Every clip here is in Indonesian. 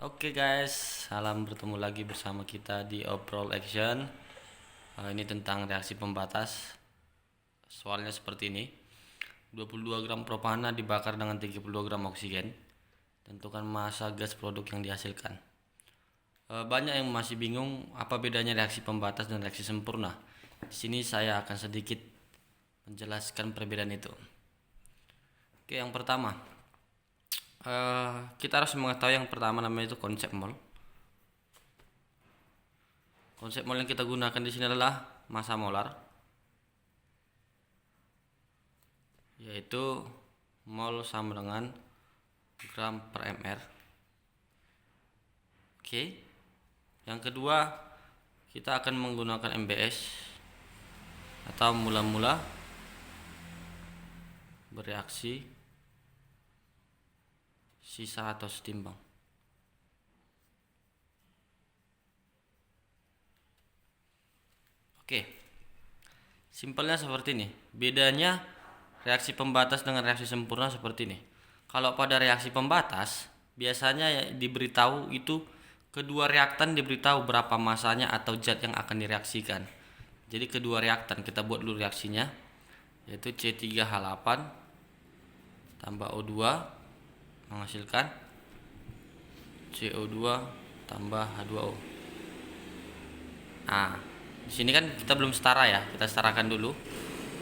Oke guys, salam bertemu lagi bersama kita di Obrol Action. Ini tentang reaksi pembatas. Soalnya seperti ini. 22 gram propana dibakar dengan 32 gram oksigen. Tentukan massa gas produk yang dihasilkan. Banyak yang masih bingung apa bedanya reaksi pembatas dan reaksi sempurna. Di sini saya akan sedikit menjelaskan perbedaan itu. Oke, yang pertama, kita harus mengetahui yang pertama namanya itu konsep mol. Konsep mol yang kita gunakan di sini adalah massa molar, yaitu mol sama dengan gram per mr. Oke. Yang kedua, kita akan menggunakan MBS atau mula-mula bereaksi sisa atau setimbang. Oke, simpelnya seperti ini. Bedanya reaksi pembatas dengan reaksi sempurna seperti ini. Kalau pada reaksi pembatas biasanya diberitahu itu kedua reaktan diberitahu berapa masanya atau zat yang akan direaksikan. Jadi kedua reaktan kita buat dulu reaksinya, yaitu C3H8 tambah O2 menghasilkan CO2 tambah H2O. Nah, di sini kan kita belum setara ya, kita setarakan dulu.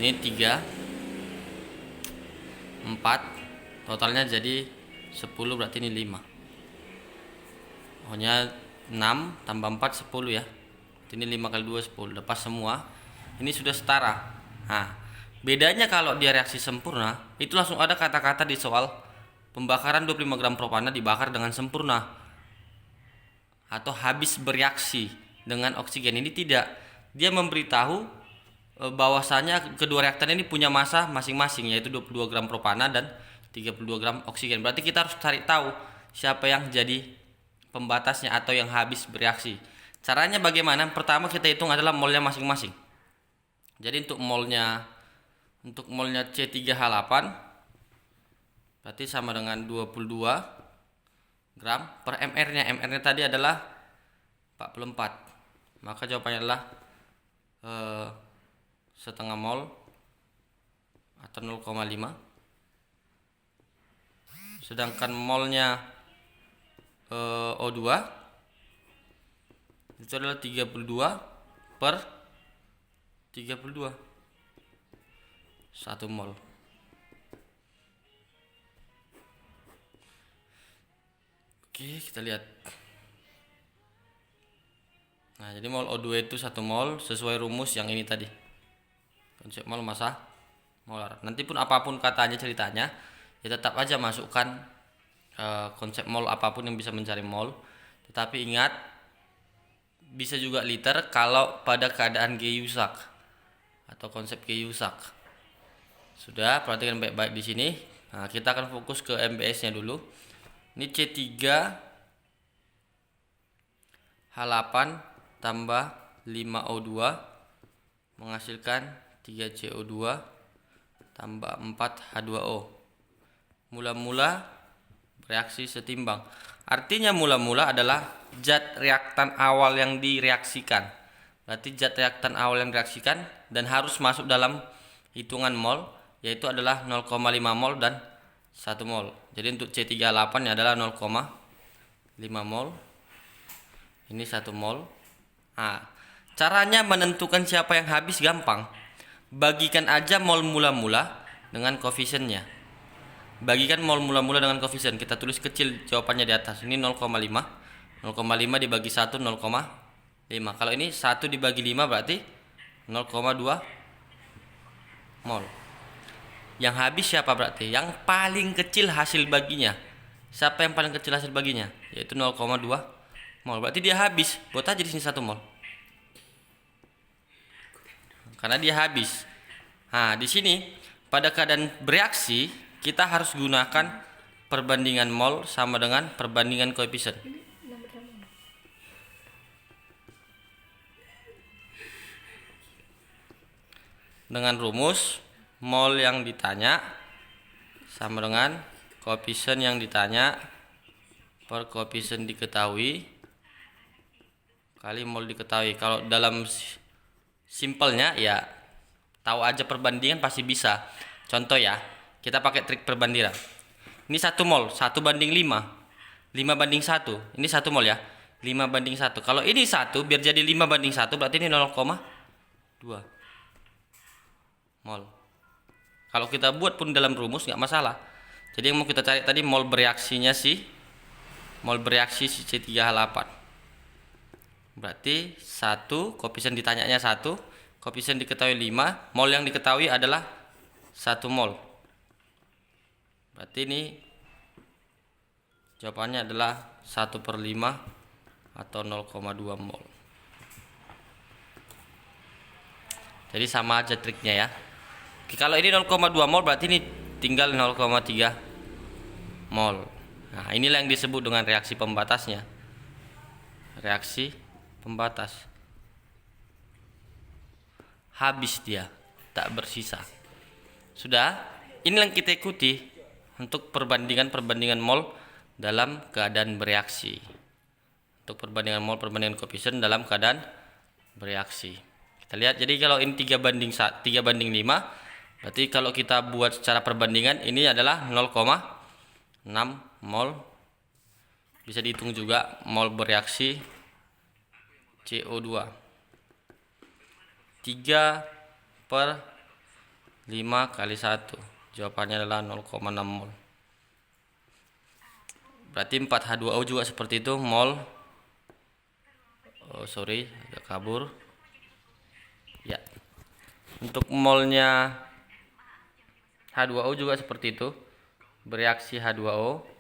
Ini 3 4 totalnya jadi 10, berarti ini 5. Pokoknya 6 tambah 4 10 ya. Ini 5 kali 2 10. Lepas semua. Ini sudah setara. Nah, bedanya kalau dia reaksi sempurna, itu langsung ada kata-kata di soal pembakaran 25 gram propana dibakar dengan sempurna atau habis bereaksi dengan oksigen. Ini tidak. Dia memberitahu bahwasanya kedua reaktan ini punya massa masing-masing, yaitu 22 gram propana dan 32 gram oksigen. Berarti kita harus cari tahu siapa yang jadi pembatasnya atau yang habis bereaksi. Caranya bagaimana? Pertama kita hitung adalah molnya masing-masing. Jadi untuk molnya C3H8 berarti sama dengan 22 gram per mr-nya. Mr-nya tadi adalah 44. Maka jawabannya adalah setengah mol atau 0,5. Sedangkan molnya O2 itu adalah 32 per 32, 1 mol. Oke, kita lihat. Nah, jadi mol O2 itu 1 mol sesuai rumus yang ini tadi. Konsep mol massa molar. Nanti pun apapun katanya ceritanya, ya tetap aja masukkan konsep mol apapun yang bisa mencari mol. Tetapi ingat, bisa juga liter kalau pada keadaan Gay-Lussac atau konsep Gay-Lussac. Sudah, perhatikan baik-baik di sini. Nah, kita akan fokus ke MBS-nya dulu. Ini C3H8 tambah 5O2 menghasilkan 3CO2 tambah 4H2O. Mula-mula bereaksi setimbang. Artinya mula-mula adalah zat reaktan awal yang direaksikan. Berarti zat reaktan awal yang direaksikan dan harus masuk dalam hitungan mol, yaitu adalah 0,5 mol dan 1 mol. Jadi untuk C3H8 adalah 0,5 mol. Ini 1 mol. Nah, caranya menentukan siapa yang habis gampang. Bagikan aja mol mula-mula dengan koefisiennya. Bagikan mol mula-mula dengan koefisien. Kita tulis kecil jawabannya di atas. Ini 0,5. 0,5 dibagi 1 0,5. Kalau ini 1 dibagi 5 berarti 0,2 mol. Yang habis siapa berarti? Yang paling kecil hasil baginya. Siapa yang paling kecil hasil baginya? Yaitu 0,2 mol. Berarti dia habis. Buat aja di sini 1 mol. Karena dia habis. Nah, di sini pada keadaan bereaksi kita harus gunakan perbandingan mol sama dengan perbandingan koefisien. Dengan rumus mol yang ditanya sama dengan koefisien yang ditanya per koefisien diketahui kali mol diketahui. Kalau dalam simpelnya ya tahu aja perbandingan pasti bisa. Contoh ya, kita pakai trik perbandingan. Ini 1 mol, 1 banding 5. 5 banding 1. Ini 1 mol ya. 5 banding 1. Kalau ini 1 biar jadi 5 banding 1 berarti ini 0,2 mol. Kalau kita buat pun dalam rumus nggak masalah. Jadi yang mau kita cari tadi mol bereaksinya mol bereaksi si C3H8. Berarti 1, koefisien ditanyanya 1, koefisien diketahui 5, mol yang diketahui adalah 1 mol. Berarti ini jawabannya adalah 1/5 atau 0,2 mol. Jadi sama aja triknya ya. Oke, kalau ini 0,2 mol berarti ini tinggal 0,3 mol. Nah, inilah yang disebut dengan reaksi pembatasnya. Reaksi pembatas. Habis dia, tak bersisa. Sudah, ini yang kita ikuti untuk perbandingan mol dalam keadaan bereaksi. Untuk perbandingan mol, perbandingan koefisien dalam keadaan bereaksi. Kita lihat, jadi kalau ini 3 banding 5, berarti kalau kita buat secara perbandingan ini adalah 0,6 mol. Bisa dihitung juga mol bereaksi CO2. 3/5 kali 1. Jawabannya adalah 0,6 mol. Berarti 4H2O juga seperti itu, mol. Oh, sorry, agak kabur. Ya. Untuk molnya H2O juga seperti itu. Bereaksi H2O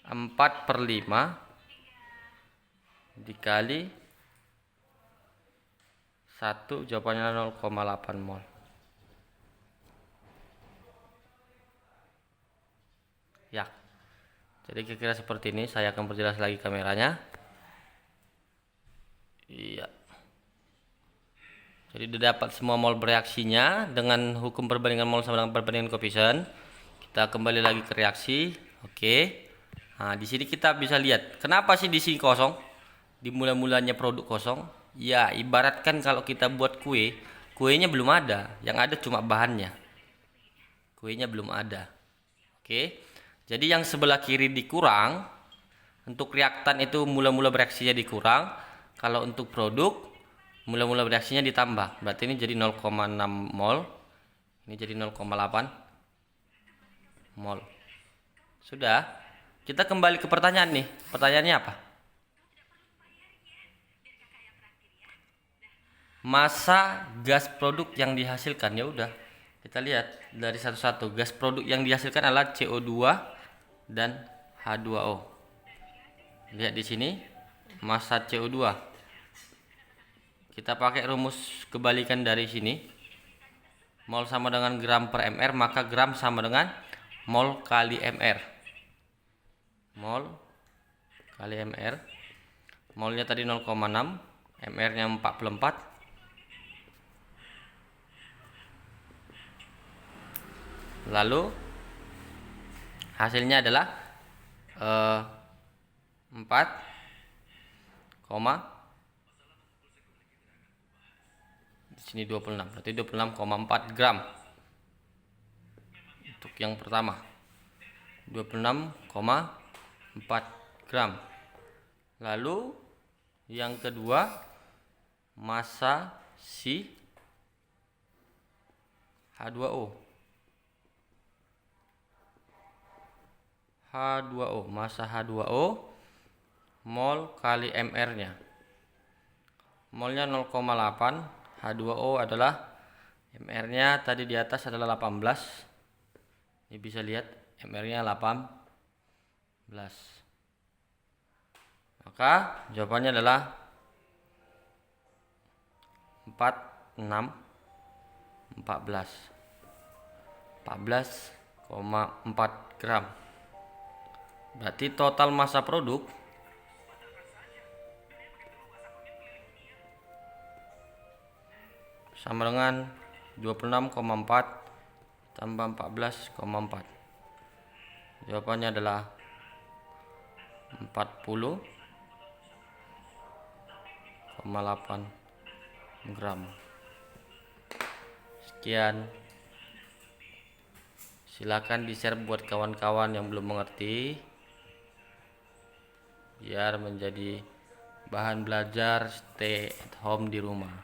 4/5 dikali 1, jawabannya 0,8 mol. Ya. Jadi kira-kira seperti ini. Saya akan perjelas lagi kameranya. Iya. Jadi sudah dapat semua mol bereaksinya dengan hukum perbandingan mol sama dengan perbandingan koefisien. Kita kembali lagi ke reaksi. Oke. Nah, di sini kita bisa lihat kenapa sih di sini kosong? Di mula-mulanya produk kosong. Ya, ibaratkan kalau kita buat kuenya belum ada, yang ada cuma bahannya. Kuenya belum ada. Oke. Jadi yang sebelah kiri dikurang. Untuk reaktan itu mula-mula bereaksinya dikurang. Kalau untuk produk mula-mula bereaksinya ditambah. Berarti ini jadi 0,6 mol. Ini jadi 0,8 mol. Sudah. Kita kembali ke pertanyaan nih. Pertanyaannya apa? Massa gas produk yang dihasilkan. Ya udah, kita lihat dari satu-satu. Gas produk yang dihasilkan adalah CO2 dan H2O. Lihat di sini massa CO2. Kita pakai rumus kebalikan dari sini. Mol sama dengan gram per mr, maka gram sama dengan mol kali mr. Mol kali mr. Molnya tadi 0,6, mr-nya 44. Lalu hasilnya adalah 4, di sini 26. Berarti 26,4 gram. Untuk yang pertama 26,4 gram. Lalu yang kedua massa si H2O. Massa H2O mol kali mr-nya. Molnya 0,8, H2O adalah mr-nya tadi di atas adalah 18. Ini bisa lihat mr-nya 18. Maka jawabannya adalah 14,4 gram. Berarti total massa produk sama dengan 26,4 tambah 14,4. Jawabannya adalah 40,8 gram. Sekian. Silakan di-share buat kawan-kawan yang belum mengerti, biar menjadi bahan belajar stay at home di rumah.